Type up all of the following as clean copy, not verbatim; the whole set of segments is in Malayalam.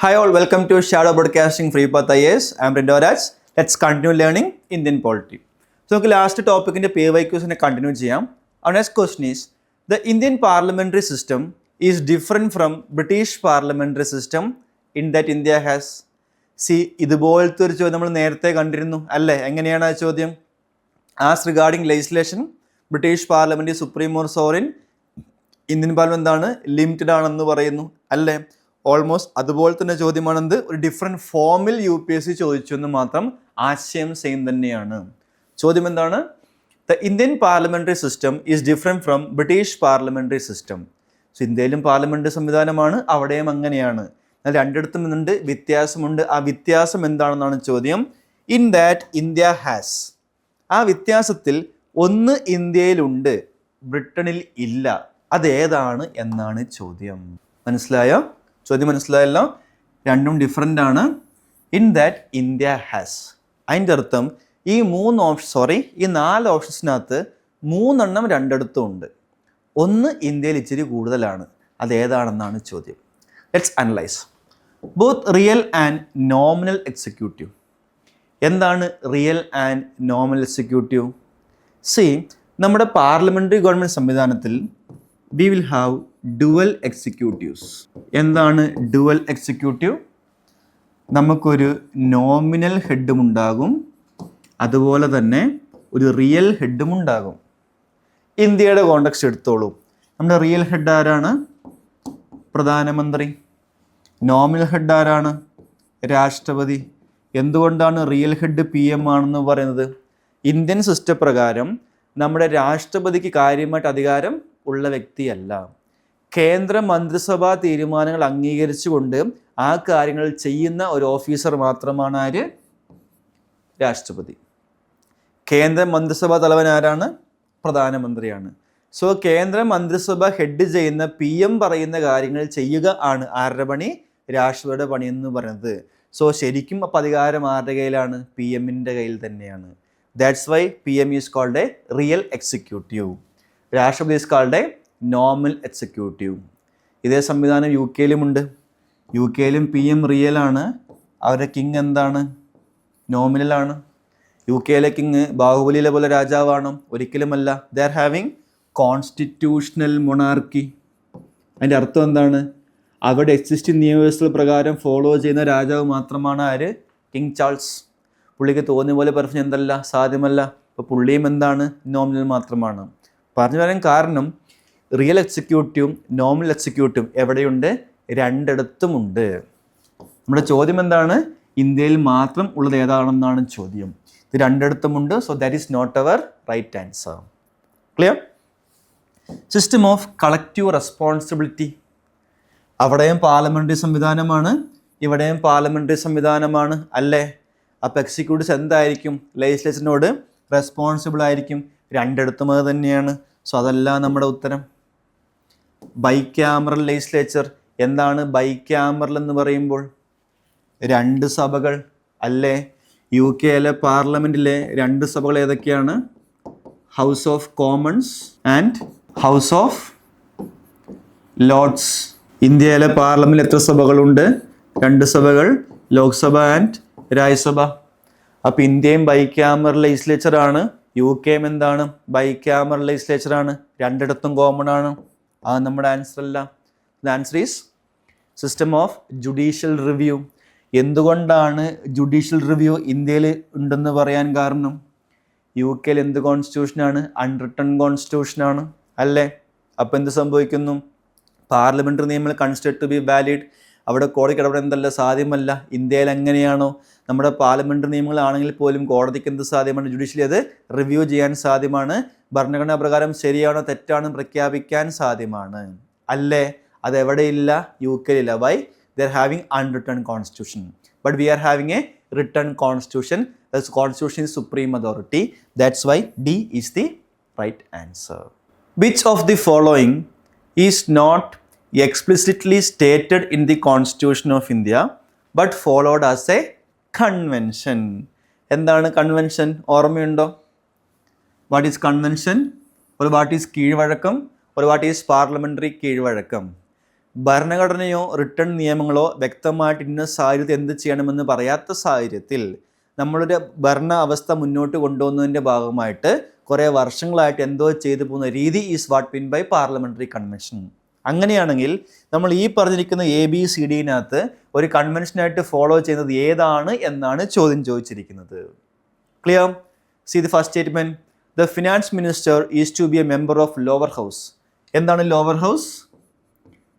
Hi all, welcome to Shadow Broadcasting Free Path IAS. I am Rindoraj. Let's continue learning Indian polity. So, നമുക്ക് ലാസ്റ്റ് ടോപ്പിക്കിൻ്റെ PYQs കണ്ടിന്യൂ ചെയ്യാം. Our next question is, the Indian parliamentary system is different from British parliamentary system in that India has. ഇതുപോലത്തെ ഒരു ചോദ്യം നമ്മൾ നേരത്തെ കണ്ടിരുന്നു അല്ലേ? എങ്ങനെയാണ് ആ ചോദ്യം? As regarding legislation, British parliament is supreme or sovereign. Indian parliament എന്താണ്? ലിമിറ്റഡ് ആണെന്ന് പറയുന്നു അല്ലേ? ഓൾമോസ്റ്റ് അതുപോലെ തന്നെ ചോദ്യമാണെന്ത്, ഒരു ഡിഫറെൻറ്റ് ഫോമിൽ UPSC ചോദിച്ചു എന്ന് മാത്രം, ആശയം സെയിം തന്നെയാണ്. ചോദ്യം എന്താണ്? The Indian parliamentary system is different from British parliamentary system. So ഇന്ത്യയിലും പാർലമെൻ്റ് സംവിധാനമാണ്, അവിടെയും അങ്ങനെയാണ്. എന്നാൽ രണ്ടിടത്തും എന്തുണ്ട്? വ്യത്യാസമുണ്ട്. ആ വ്യത്യാസം എന്താണെന്നാണ് ചോദ്യം. ഇൻ ദാറ്റ് ഇന്ത്യ ഹാസ്, ആ വ്യത്യാസത്തിൽ ഒന്ന് ഇന്ത്യയിലുണ്ട്, ബ്രിട്ടനിൽ ഇല്ല. അതേതാണ് എന്നാണ് ചോദ്യം. മനസ്സിലായോ? ചോദ്യം മനസ്സിലായല്ലോ? രണ്ടും ഡിഫറെൻ്റ് ആണ്. ഇൻ ദാറ്റ് ഇന്ത്യ ഹാസ്, അതിൻ്റെ അർത്ഥം ഈ ഈ 4 ഓപ്ഷൻസിനകത്ത് 3 രണ്ടിടത്തും ഉണ്ട്. ഒന്ന് ഇന്ത്യയിൽ ഇച്ചിരി കൂടുതലാണ്. അതേതാണെന്നാണ് ചോദ്യം. Let's analyse. Both real and nominal executive. എന്താണ് റിയൽ ആൻഡ് നോമിനൽ എക്സിക്യൂട്ടീവ്? നമ്മുടെ പാർലമെൻ്ററി ഗവൺമെൻറ് സംവിധാനത്തിൽ we will have dual executives. എന്താണ് ഡുവൽ എക്സിക്യൂട്ടീവ്? നമുക്കൊരു നോമിനൽ ഹെഡും ഉണ്ടാകും, അതുപോലെ തന്നെ ഒരു റിയൽ ഹെഡും ഉണ്ടാകും. ഇന്ത്യയുടെ കോണ്ടെക്സ്റ്റ് എടുത്തോളൂ. നമ്മുടെ റിയൽ ഹെഡ് ആരാണ്? പ്രധാനമന്ത്രി. നോമിനൽ ഹെഡ് ആരാണ്? രാഷ്ട്രപതി. എന്തുകൊണ്ടാണ് റിയൽ ഹെഡ് PM ആണെന്ന് പറയുന്നത്? ഇന്ത്യൻ സിസ്റ്റം പ്രകാരം നമ്മുടെ രാഷ്ട്രപതിക്ക് കാര്യമായിട്ട് അധികാരം ഉള്ള വ്യക്തിയല്ല. കേന്ദ്ര മന്ത്രിസഭാ തീരുമാനങ്ങൾ അംഗീകരിച്ചുകൊണ്ട് ആ കാര്യങ്ങൾ ചെയ്യുന്ന ഒരു ഓഫീസർ മാത്രമാണ് ആര്? രാഷ്ട്രപതി. കേന്ദ്ര മന്ത്രിസഭാ തലവൻ ആരാണ്? പ്രധാനമന്ത്രിയാണ്. സോ കേന്ദ്ര മന്ത്രിസഭ ഹെഡ് ചെയ്യുന്ന PM പറയുന്ന കാര്യങ്ങൾ ചെയ്യുക ആണ് ആരുടെ പണി? രാഷ്ട്രപതിയുടെ പണി എന്ന് പറയുന്നത്. സോ ശരിക്കും അപ്പം അധികാരം ആരുടെ കയ്യിലാണ്? PMൻ്റെ കയ്യിൽ തന്നെയാണ്. That's why PM is called a real executive. രാഷ്ട്രപതി is called a nominal executive. ഇതേ സംവിധാനം UK യിലുമുണ്ട്. UK യിലും PM റിയൽ ആണ്. അവരുടെ കിങ് എന്താണ്? നോമിനലാണ്. UK യിലെ കിങ് ബാഹുബലിയിലെ പോലെ രാജാവാണോ? ഒരിക്കലുമല്ല. ദേ ആർ ഹാവിങ് കോൺസ്റ്റിറ്റ്യൂഷണൽ മൊണാർക്കി. അതിൻ്റെ അർത്ഥം എന്താണ്? അവിടെ എക്സിസ്റ്റിംഗ് നിയമവ്യവസ്ഥ പ്രകാരം ഫോളോ ചെയ്യുന്ന രാജാവ് മാത്രമാണ് ആര്? King Charles. പുള്ളിക്ക് തോന്നിയ പോലെ പെർഫെക്ഷൻ എന്തല്ല, സാധ്യമല്ല. അപ്പോൾ പുള്ളിയും എന്താണ്? നോമിനൽ മാത്രമാണ്. പറഞ്ഞു വരാൻ കാരണം റിയൽ എക്സിക്യൂട്ടീവും നോമിനൽ എക്സിക്യൂട്ടീവും എവിടെയുണ്ട്? രണ്ടിടത്തുമുണ്ട്. നമ്മുടെ ചോദ്യം എന്താണ്? ഇന്ത്യയിൽ മാത്രം ഉള്ളത് ഏതാണെന്നാണ് ചോദ്യം. ഇത് രണ്ടിടത്തുമുണ്ട്. So that is not our right answer. Clear? System of collective responsibility. അവിടെയും പാർലമെൻ്ററി സംവിധാനമാണ്, ഇവിടെയും പാർലമെൻ്ററി സംവിധാനമാണ് അല്ലേ? അപ്പോൾ എക്സിക്യൂട്ടീവ്സ് എന്തായിരിക്കും? ലെജിസ്ലേച്ചറിനോട് റെസ്പോൺസിബിൾ ആയിരിക്കും. രണ്ടിടത്തും അത് തന്നെയാണ്. സോ അതല്ല നമ്മുടെ ഉത്തരം. Bicameral legislature. എന്താണ് ബൈക്യാമറൽ എന്ന് പറയുമ്പോൾ? 2 സഭകൾ അല്ലേ? UK യിലെ പാർലമെൻറ്റിലെ 2 സഭകൾ ഏതൊക്കെയാണ്? House of Commons and house of Lord's. ഇന്ത്യയിലെ പാർലമെൻറ്റിൽ എത്ര സഭകളുണ്ട്? 2 സഭകൾ, ലോക്സഭ ആൻഡ് രാജ്യസഭ. അപ്പോൾ ഇന്ത്യയും ബൈക്യാമറൽ ലെജിസ്ലേച്ചറാണ്, UK എന്താണ്? ബൈക്യാമറൽ ലെജിസ്ലേച്ചറാണ്. രണ്ടിടത്തും കോമൺ ആണ്. അത് നമ്മുടെ ആൻസർ അല്ല. The answer is system of judicial review. എന്തുകൊണ്ടാണ് ജുഡീഷ്യൽ റിവ്യൂ ഇന്ത്യയിൽ ഉണ്ടെന്ന് പറയാൻ കാരണം? UK യിൽ എന്ത് കോൺസ്റ്റിറ്റ്യൂഷനാണ്? അൺറിട്ടൺ കോൺസ്റ്റിറ്റ്യൂഷനാണ് അല്ലേ? അപ്പോൾ എന്ത് സംഭവിക്കുന്നു? പാർലമെൻ്ററി നിയമങ്ങൾ കൺസിഡർഡ് ടു ബി വാലിഡ്. അവിടെ കോടതിക്ക് ഇടപെടാൻ എന്തല്ല, സാധ്യമല്ല. ഇന്ത്യയിൽ എങ്ങനെയാണോ? നമ്മുടെ പാർലമെൻ്ററി നിയമങ്ങളാണെങ്കിൽ പോലും കോടതിക്ക് എന്ത് സാധ്യമാണ്? ജുഡീഷ്യലി അത് റിവ്യൂ ചെയ്യാൻ സാധ്യമാണ്. ഭരണഘടനാ പ്രകാരം ശരിയാണോ തെറ്റാണോ പ്രഖ്യാപിക്കാൻ സാധ്യമാണ് അല്ലേ? അതെവിടെയില്ല? UK യിലില്ല. Why? They are having unwritten constitution. But we are having a written constitution. The constitution is supreme authority. That's why D is the right answer. Which of the following is not explicitly stated in the Constitution of India but followed as a convention? എന്താണ് കൺവെൻഷൻ? ഓർമ്മയുണ്ടോ? What is convention? or what is കീഴ്വഴക്കം? or what is parliamentary കീഴ്വഴക്കം? ഭരണഘടനയോ റിട്ടേൺ നിയമങ്ങളോ വ്യക്തമായിട്ട് ഇന്ന സാഹചര്യത്തിൽ എന്ത് ചെയ്യണമെന്ന് പറയാത്ത സാഹചര്യത്തിൽ നമ്മളൊരു ഭരണ അവസ്ഥ മുന്നോട്ട് കൊണ്ടുപോകുന്നതിൻ്റെ ഭാഗമായിട്ട് കുറേ വർഷങ്ങളായിട്ട് എന്തോ ചെയ്തു പോകുന്ന രീതി is what mean by parliamentary convention. അങ്ങനെയാണെങ്കിൽ നമ്മൾ ഈ പറഞ്ഞിരിക്കുന്ന ABCDനകത്ത് ഒരു കൺവെൻഷനായിട്ട് ഫോളോ ചെയ്യുന്നത് ഏതാണ് എന്നാണ് ചോദ്യം ചോദിച്ചിരിക്കുന്നത്. Clear? See the first statement. The finance minister is to be a member of lower house. എന്താണ് ലോവർ ഹൗസ്?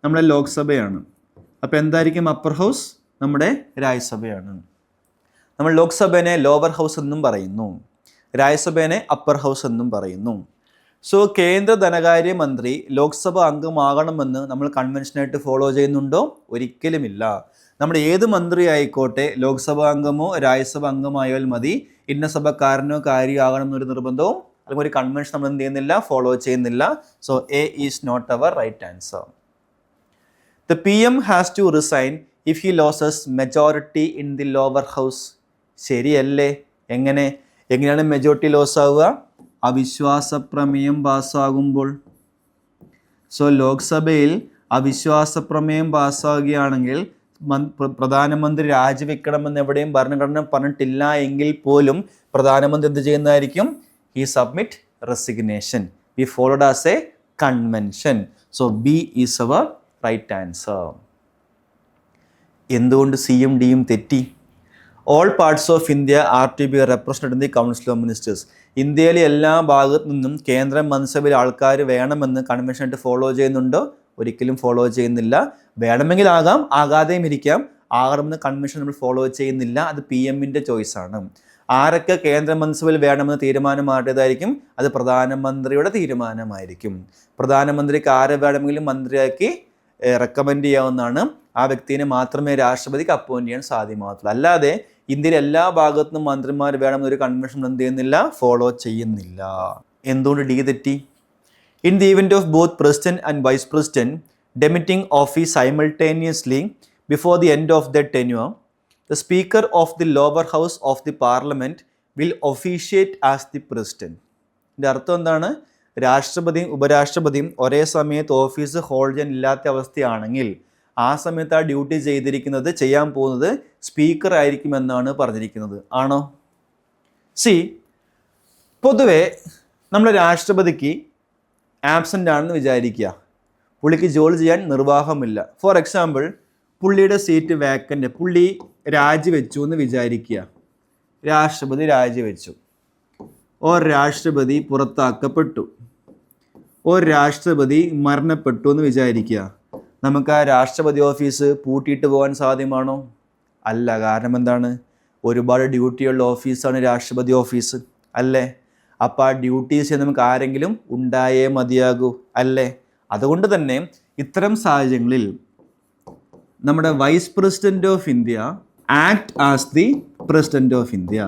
നമ്മുടെ ലോക്സഭയാണ്. അപ്പോൾ എന്തായിരിക്കും അപ്പർ ഹൗസ്? നമ്മുടെ രാജ്യസഭയാണ്. നമ്മൾ ലോക്സഭേനെ ലോവർ ഹൗസ് എന്നും പറയുന്നു, രാജ്യസഭേനെ അപ്പർ ഹൗസ് എന്നും പറയുന്നു. സോ കേന്ദ്ര ധനകാര്യ മന്ത്രി ലോക്സഭ അംഗമാകണമെന്ന് നമ്മൾ കൺവെൻഷനായിട്ട് ഫോളോ ചെയ്യുന്നുണ്ടോ? ഒരിക്കലുമില്ല. നമ്മുടെ ഏത് മന്ത്രി ആയിക്കോട്ടെ, ലോക്സഭാ അംഗമോ രാജ്യസഭ അംഗമായാൽ മതി, ഇന്ന സഭക്കാരനോ കാര്യമാകണം എന്നൊരു നിർബന്ധവും അല്ലെങ്കിൽ ഒരു കൺവെൻഷൻ നമ്മൾ എന്ത് ചെയ്യുന്നില്ല, ഫോളോ ചെയ്യുന്നില്ല. So A is not our right answer. The PM has to resign if he loses majority in the lower house. ശരിയല്ലേ? എങ്ങനെയാണ് മെജോറിറ്റി ലോസ് ആവുക? അവിശ്വാസ പ്രമേയം പാസ്സാകുമ്പോൾ. സോ ലോക്സഭയിൽ അവിശ്വാസ പ്രമേയം പാസ്സാവുകയാണെങ്കിൽ പ്രധാനമന്ത്രി രാജിവെക്കണമെന്ന് എവിടെയും ഭരണഘടന പറഞ്ഞിട്ടില്ല എങ്കിൽ പോലും പ്രധാനമന്ത്രി എന്ത് ചെയ്യുന്നതായിരിക്കും? He submit resignation. We followed as a convention. So B is our right answer. എന്തുകൊണ്ട് സിയും ഡിയും തെറ്റി? All parts of India are to be represented in the council of ministers. ഇന്ത്യയിലെ എല്ലാ ഭാഗത്തു നിന്നും കേന്ദ്ര മന്ത്രിസഭയിൽ ആൾക്കാർ വേണമെന്ന് കൺവെൻഷനായിട്ട് ഫോളോ ചെയ്യുന്നുണ്ടോ? ഒരിക്കലും ഫോളോ ചെയ്യുന്നില്ല. വേണമെങ്കിൽ ആകാം, ആകാതെയും ഇരിക്കാം. ആകണമെന്ന് കൺവെൻഷൻ നമ്മൾ ഫോളോ ചെയ്യുന്നില്ല. അത് PMൻ്റെ ചോയ്സാണ്. ആരൊക്കെ കേന്ദ്ര മന്ത്രിസഭയിൽ വേണമെന്ന് തീരുമാനമാറ്റേതായിരിക്കും? അത് പ്രധാനമന്ത്രിയുടെ തീരുമാനമായിരിക്കും. പ്രധാനമന്ത്രിക്ക് ആരെ വേണമെങ്കിലും മന്ത്രിയാക്കി റെക്കമെൻഡ് ചെയ്യാവുന്നതാണ്. ആ വ്യക്തിയെ മാത്രമേ രാഷ്ട്രപതിക്ക് അപ്പോയിൻറ്റ് ചെയ്യാൻ സാധ്യമാകത്തുള്ളൂ. അല്ലാതെ ഇന്ത്യയിലെ എല്ലാ ഭാഗത്തു നിന്നും മന്ത്രിമാർ വേണമെന്നൊരു കൺവെൻഷൻ എന്ത് ചെയ്യുന്നില്ല, ഫോളോ ചെയ്യുന്നില്ല. എന്തുകൊണ്ട് ഡി തെറ്റി? In the event of both president and vice president demitting office simultaneously before the end of the tenure, the speaker of the lower house of the parliament will officiate as the president. ഇതിൻ്റെ അർത്ഥം എന്താണ്? രാഷ്ട്രപതിയും ഉപരാഷ്ട്രപതിയും ഒരേ സമയത്ത് ഓഫീസ് ഹോൾഡ് ചെയ്യാൻ ഇല്ലാത്ത അവസ്ഥയാണെങ്കിൽ ആ സമയത്ത് ആ ഡ്യൂട്ടി ചെയ്യാൻ പോകുന്നത് സ്പീക്കർ ആയിരിക്കുമെന്നാണ് പറഞ്ഞിരിക്കുന്നത്. ആണോ? പൊതുവെ നമ്മുടെ രാഷ്ട്രപതിക്ക് ആബ്സെൻ്റ് ആണെന്ന് വിചാരിക്കുക. പുള്ളിക്ക് ജോലി ചെയ്യാൻ നിർവാഹമില്ല. ഫോർ എക്സാമ്പിൾ, പുള്ളിയുടെ സീറ്റ് വേക്കൻ്റ്, പുള്ളി രാജിവെച്ചു എന്ന് വിചാരിക്കുക. രാഷ്ട്രപതി രാജിവെച്ചു. രാഷ്ട്രപതി പുറത്താക്കപ്പെട്ടു. രാഷ്ട്രപതി മരണപ്പെട്ടു എന്ന് വിചാരിക്കുക. നമുക്ക് ആ രാഷ്ട്രപതി ഓഫീസ് പൂട്ടിയിട്ട് പോകാൻ സാധ്യമാണോ? അല്ല. കാരണം എന്താണ്? ഒരുപാട് ഡ്യൂട്ടിയുള്ള ഓഫീസാണ് രാഷ്ട്രപതി ഓഫീസ്, അല്ലേ? അപ്പോൾ ആ ഡ്യൂട്ടീസ് നമുക്ക് ആരെങ്കിലും ഉണ്ടായേ മതിയാകൂ, അല്ലേ? അതുകൊണ്ട് തന്നെ ഇത്തരം സാഹചര്യങ്ങളിൽ നമ്മുടെ vice president of India act as the president of India.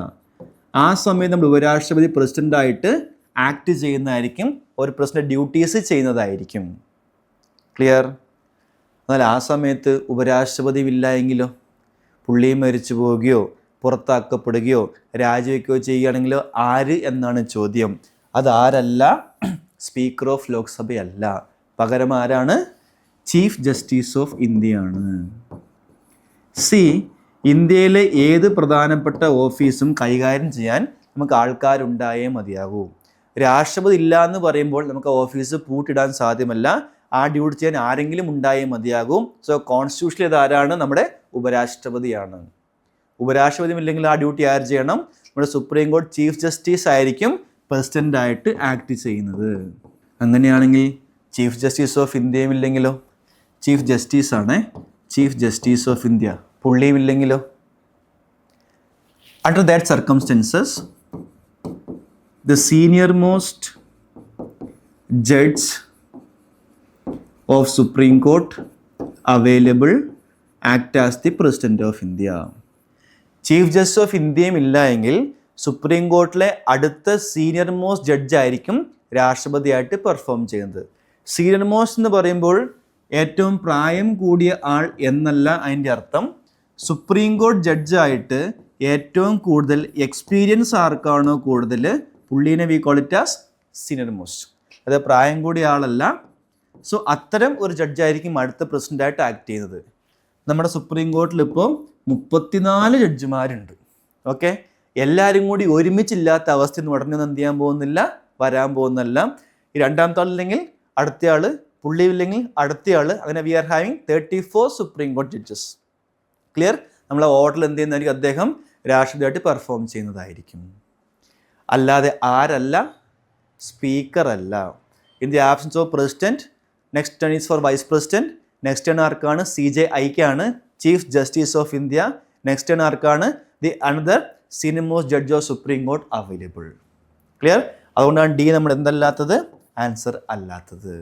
ആ സമയത്ത് നമ്മൾ ഉപരാഷ്ട്രപതി പ്രസിഡൻ്റായിട്ട് ആക്ട് ചെയ്യുന്നതായിരിക്കും, ഒരു പ്രസിഡന്റ് ഡ്യൂട്ടീസ് ചെയ്യുന്നതായിരിക്കും. ക്ലിയർ? എന്നാൽ ആ സമയത്ത് ഉപരാഷ്ട്രപതി ഇല്ല എങ്കിലോ? പുള്ളി മരിച്ചു പോവുകയോ പുറത്താക്കപ്പെടുകയോ രാജിവെക്കുകയോ ചെയ്യുകയാണെങ്കിലോ ആര് എന്നാണ് ചോദ്യം. അതാരല്ല? സ്പീക്കർ ഓഫ് ലോക്സഭയല്ല. പകരം ആരാണ്? ചീഫ് ജസ്റ്റിസ് ഓഫ് ഇന്ത്യയാണ്. ഇന്ത്യയിലെ ഏത് പ്രധാനപ്പെട്ട ഓഫീസും കൈകാര്യം ചെയ്യാൻ നമുക്ക് ആൾക്കാരുണ്ടായേ മതിയാകൂ. രാഷ്ട്രപതി ഇല്ല എന്ന് പറയുമ്പോൾ നമുക്ക് ഓഫീസ് പൂട്ടിടാൻ സാധ്യമല്ല. ആ ഡ്യൂട്ടി ചെയ്യാൻ ആരെങ്കിലും ഉണ്ടായേ മതിയാകും. സോ കോൺസ്റ്റിറ്റ്യൂഷനിൽ ഇതാരാണ്? നമ്മുടെ ഉപരാഷ്ട്രപതിയാണ്. ഉപരാഷ്ട്രപതി ഇല്ലെങ്കിൽ ആ ഡ്യൂട്ടി ആര് ചെയ്യണം? നമ്മുടെ സുപ്രീം കോടതി ചീഫ് ജസ്റ്റിസ് ആയിരിക്കും പ്രസിഡൻ്റായിട്ട് ആക്ട് ചെയ്യുന്നത്. അങ്ങനെയാണെങ്കിൽ ചീഫ് ജസ്റ്റിസ് ഓഫ് ഇന്ത്യയും ഇല്ലെങ്കിലോ? ചീഫ് ജസ്റ്റിസ് ആണ് ചീഫ് ജസ്റ്റിസ് ഓഫ് ഇന്ത്യ. പുള്ളിയും ഇല്ലെങ്കിലോ? Under that circumstances the senior most judge of Supreme Court available act as the President of India. Chief justice of ഇന്ത്യയും ഇല്ല എങ്കിൽ സുപ്രീം കോർട്ടിലെ അടുത്ത സീനിയർ മോസ്റ്റ് ജഡ്ജ് ആയിരിക്കും രാഷ്ട്രപതിയായിട്ട് പെർഫോം ചെയ്യുന്നത്. സീനിയർ മോസ്റ്റ് എന്ന് പറയുമ്പോൾ ഏറ്റവും പ്രായം കൂടിയ ആൾ എന്നല്ല അതിൻ്റെ അർത്ഥം. സുപ്രീം കോടതി ജഡ്ജായിട്ട് ഏറ്റവും കൂടുതൽ എക്സ്പീരിയൻസ് ആർക്കാണോ കൂടുതൽ, പുള്ളീനെ we call it as senior most. അത് പ്രായം കൂടിയ ആളല്ല, സോ അത്തരം ഒരു ജഡ്ജായിരിക്കും അടുത്ത പ്രസിഡൻ്റായിട്ട് ആക്ട് ചെയ്യുന്നത്. നമ്മുടെ സുപ്രീം കോർട്ടിൽ ഇപ്പോൾ 34 ജഡ്ജിമാരുണ്ട്. ഓക്കെ, എല്ലാവരും കൂടി ഒരുമിച്ചില്ലാത്ത അവസ്ഥ ഉടനെ ഒന്നും എന്ത് ചെയ്യാൻ പോകുന്നില്ല, വരാൻ പോകുന്നല്ല. ഈ രണ്ടാമത്തെ ആളില്ലെങ്കിൽ അടുത്തയാൾ, പുള്ളിയില്ലെങ്കിൽ അടുത്തയാൾ, അങ്ങനെ we are having 34 supreme court judges. Clear? നമ്മളെ ഓർഡറിൽ എന്ത് ചെയ്യുന്നതായിരിക്കും, അദ്ദേഹം രാഷ്ട്രപതിയായിട്ട് പെർഫോം ചെയ്യുന്നതായിരിക്കും. അല്ലാതെ ആരല്ല, സ്പീക്കർ അല്ല. In the absence of president, next turn is for vice president. Next turn ആർക്കാണ്? CJIക്കാണ്, chief justice of India. Next turn ആർക്കാണ്? The another senior most judge of supreme court available. Clear? അതുകൊണ്ടാണ് ഡി നമ്മൾ എന്തല്ലാത്തത്, ആൻസർ അല്ലാത്തത്.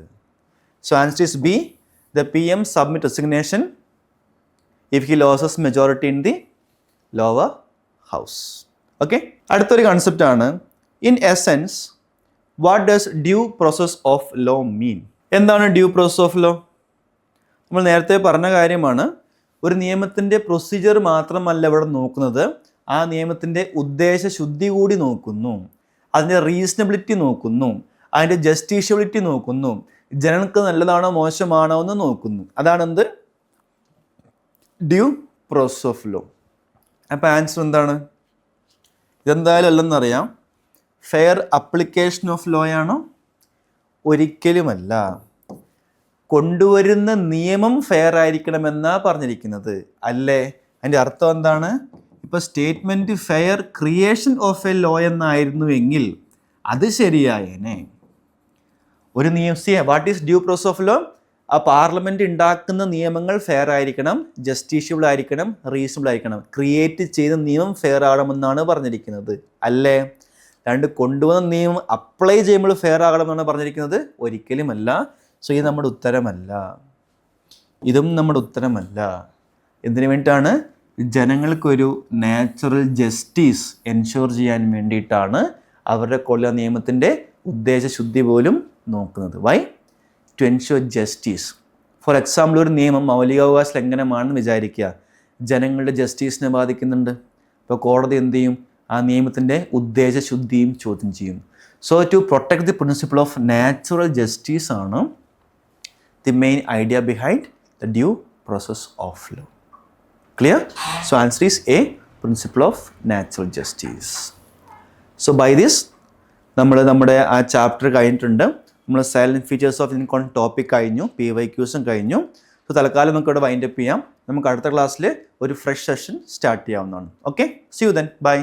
So answer is B. The PM submit resignation if he loses majority in the lower house. Okay, അടുത്തൊരു കൺസെപ്റ്റ് ആണ്, in essence what does due process of law mean? എന്താണ് ഡ്യൂ പ്രോസസ് ഓഫ് ലോ? നമ്മൾ നേരത്തെ പറഞ്ഞ കാര്യമാണ്. ഒരു നിയമത്തിൻ്റെ പ്രൊസീജിയർ മാത്രമല്ല ഇവിടെ നോക്കുന്നത്, ആ നിയമത്തിൻ്റെ ഉദ്ദേശശുദ്ധി കൂടി നോക്കുന്നു, അതിൻ്റെ റീസണബിലിറ്റി നോക്കുന്നു, അതിൻ്റെ ജസ്റ്റിഷ്യബിലിറ്റി നോക്കുന്നു, ജനങ്ങൾക്ക് നല്ലതാണോ മോശമാണോ എന്ന് നോക്കുന്നു. അതാണ് എന്ത്, ഡ്യൂ പ്രോസസ് ഓഫ് ലോ. അപ്പോൾ ആൻസർ എന്താണ്? ഇതെന്തായാലും അല്ലെന്നറിയാം. ഫെയർ അപ്ലിക്കേഷൻ ഓഫ് ലോ ആണോ? ഒരിക്കലുമല്ല. കൊണ്ടുവരുന്ന നിയമം ഫെയർ ആയിരിക്കണമെന്നാണ് പറഞ്ഞിരിക്കുന്നത്, അല്ലേ? അതിൻ്റെ അർത്ഥം എന്താണ്? ഇപ്പോൾ statement fair creation of a law എന്നായിരുന്നു എങ്കിൽ അത് ശരിയായേനെ. ഒരു നിയമം, what is due process of law? ആ പാർലമെൻറ്റ് ഉണ്ടാക്കുന്ന നിയമങ്ങൾ ഫെയർ ആയിരിക്കണം, ജസ്റ്റിഷ്യബിൾ ആയിരിക്കണം, റീസണബിൾ ആയിരിക്കണം. ക്രിയേറ്റ് ചെയ്ത നിയമം ഫെയർ ആകണമെന്നാണ് പറഞ്ഞിരിക്കുന്നത്, അല്ലേ? രണ്ട് കൊണ്ടുവന്ന നിയമം അപ്ലൈ ചെയ്യുമ്പോൾ ഫെയർ ആകണമെന്നാണ് പറഞ്ഞിരിക്കുന്നത്, ഒരിക്കലുമല്ല. സോ ഇത് നമ്മുടെ ഉത്തരമല്ല, ഇതും നമ്മുടെ ഉത്തരമല്ല. എന്തിനു വേണ്ടിയിട്ടാണ്? ജനങ്ങൾക്കൊരു നാച്ചുറൽ ജസ്റ്റിസ് എൻഷുർ ചെയ്യാൻ വേണ്ടിയിട്ടാണ് അവരുടെ കൊല്ല നിയമത്തിൻ്റെ ഉദ്ദേശശുദ്ധി പോലും നോക്കുന്നത്. Why? To ensure justice. For example, ഒരു നിയമം മൗലികാവകാശ ലംഘനമാണെന്ന് വിചാരിക്കുക, ജനങ്ങളുടെ ജസ്റ്റിസിനെ ബാധിക്കുന്നുണ്ട്. ഇപ്പോൾ കോടതി എന്ത് ചെയ്യും? ആ നിയമത്തിൻ്റെ ഉദ്ദേശശുദ്ധിയും ചോദ്യം ചെയ്യും. So to protect the principle of natural justice ആണ് the main idea behind the due process of law. Clear? So answer is A, principle of natural justice. So by this നമ്മുടെ ആ ചാപ്റ്റർ കഴിഞ്ഞിട്ടുണ്ട്. നമ്മൾ സൈലൻറ്റ് ഫീച്ചേഴ്സ് ഓഫ് ഇൻകോൺ ടോപ്പിക് കഴിഞ്ഞു, PYQസും കഴിഞ്ഞു. സോ തൽക്കാലം നമുക്ക് ഇവിടെ വൈൻഡപ്പ് ചെയ്യാം. നമുക്ക് അടുത്ത ക്ലാസ്സിൽ ഒരു ഫ്രഷ് സെഷൻ സ്റ്റാർട്ട് ചെയ്യാവുന്നതാണ്. Okay, see you then, by.